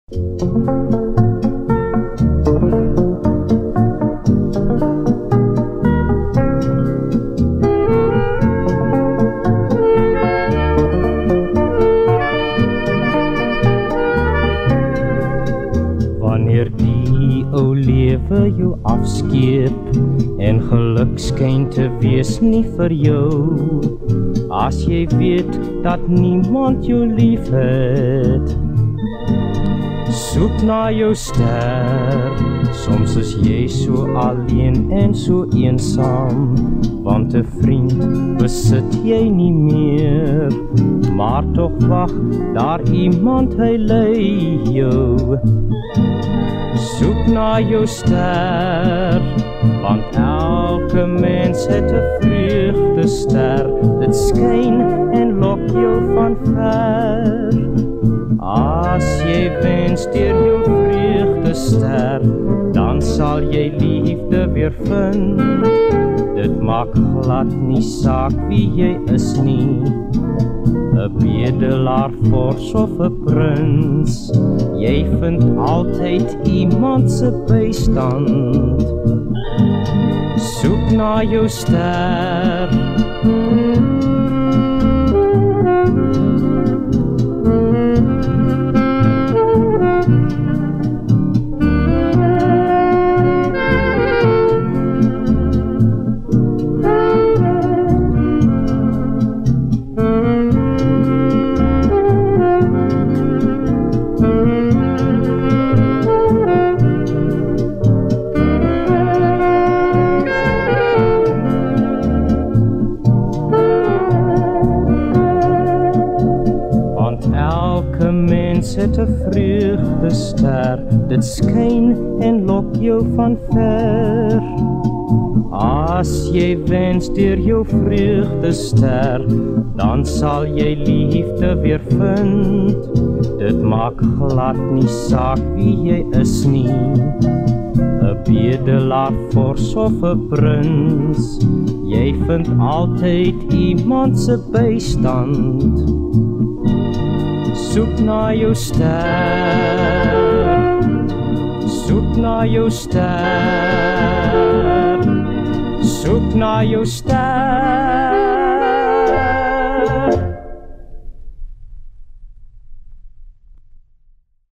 Wanneer die ou lewe jou afskeep en geluk skyn te wees nie vir jou, as jy weet dat niemand jou lief het, soek na jou ster. Soms is jy so alleen en so eensaam, want 'n vriend besit jy nie meer, maar tog wag daar iemand, hy lei jou. Soek na jou ster, want elke mens het 'n vreugdester, dit skyn en lok jou van ver. As jy wens deur jou vreugdester, dan sal jy liefde weer vind. Dit maak glad nie saak wie jy is nie, 'n bedelaar, vors of 'n prins, jy vind altyd iemand se bystand. Soek na jou ster. Elke mens het 'n vreugdester, dit skyn en lok jou van ver. As jy wens deur jou vreugdester, dan sal jy liefde weer vind. Dit maak glad nie saak wie jy is nie, 'n bedelaar, vors of 'n prins, jy vind altyd iemand se bystand. Soek na jou ster, soek na jou ster, soek na jou ster.